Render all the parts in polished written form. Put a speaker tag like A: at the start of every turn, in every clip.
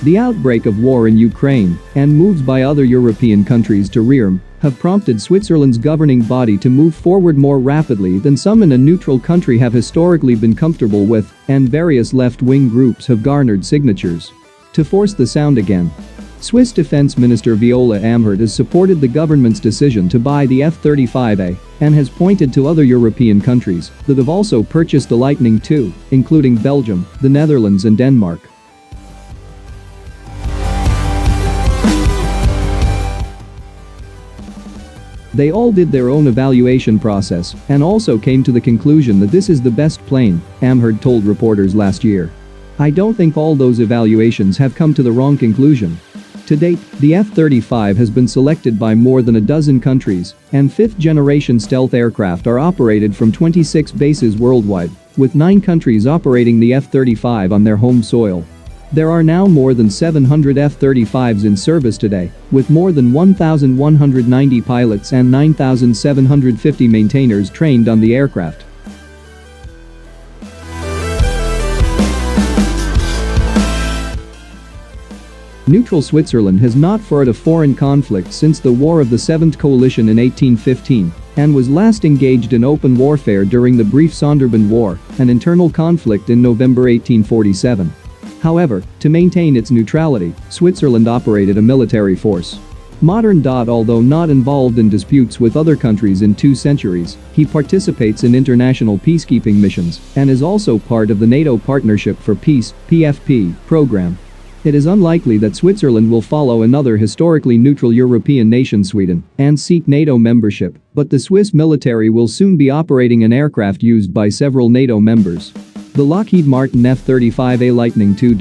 A: The outbreak of war in Ukraine and moves by other European countries to rearm have prompted Switzerland's governing body to move forward more rapidly than some in a neutral country have historically been comfortable with, and various left-wing groups have garnered signatures to force the sound again. Swiss Defense Minister Viola Amherd has supported the government's decision to buy the F-35A and has pointed to other European countries that have also purchased the Lightning II, including Belgium, the Netherlands and Denmark. They all did their own evaluation process and also came to the conclusion that this is the best plane, Amherd told reporters last year. I don't think all those evaluations have come to the wrong conclusion. To date, the F-35 has been selected by more than a dozen countries, and fifth-generation stealth aircraft are operated from 26 bases worldwide, with 9 countries operating the F-35 on their home soil. There are now more than 700 F-35s in service today, with more than 1,190 pilots and 9,750 maintainers trained on the aircraft. Neutral Switzerland has not fought a foreign conflict since the War of the Seventh Coalition in 1815 and was last engaged in open warfare during the brief Sonderbund War, an internal conflict in November 1847. However, to maintain its neutrality, Switzerland operated a military force. Although not involved in disputes with other countries in 2 centuries, he participates in international peacekeeping missions and is also part of the NATO Partnership for Peace (PFP) program. It is unlikely that Switzerland will follow another historically neutral European nation, Sweden, and seek NATO membership, but the Swiss military will soon be operating an aircraft used by several NATO members. The Lockheed Martin F-35A Lightning II.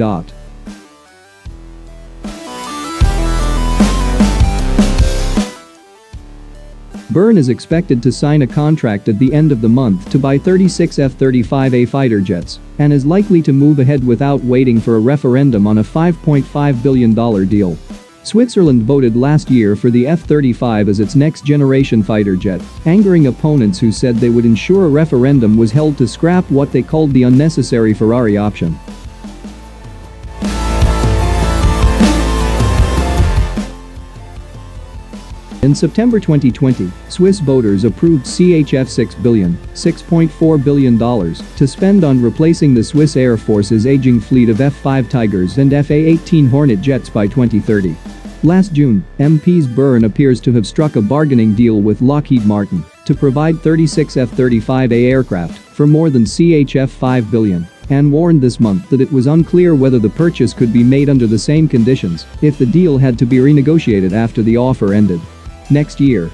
A: Bern is expected to sign a contract at the end of the month to buy 36 F-35A fighter jets and is likely to move ahead without waiting for a referendum on a $5.5 billion deal. Switzerland voted last year for the F-35 as its next-generation fighter jet, angering opponents who said they would ensure a referendum was held to scrap what they called the unnecessary Ferrari option. In September 2020, Swiss voters approved CHF $6.4 billion to spend on replacing the Swiss Air Force's aging fleet of F-5 Tigers and FA-18 Hornet jets by 2030. Last June, MP's Bern appears to have struck a bargaining deal with Lockheed Martin to provide 36 F-35A aircraft for more than CHF $5 billion, and warned this month that it was unclear whether the purchase could be made under the same conditions if the deal had to be renegotiated after the offer ended next year.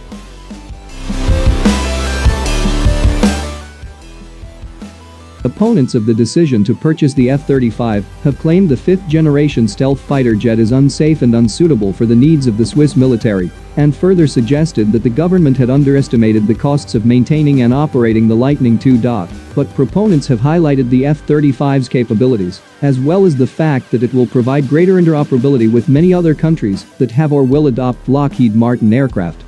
A: Opponents of the decision to purchase the F-35 have claimed the fifth-generation stealth fighter jet is unsafe and unsuitable for the needs of the Swiss military, and further suggested that the government had underestimated the costs of maintaining and operating the Lightning II. But proponents have highlighted the F-35's capabilities, as well as the fact that it will provide greater interoperability with many other countries that have or will adopt Lockheed Martin aircraft.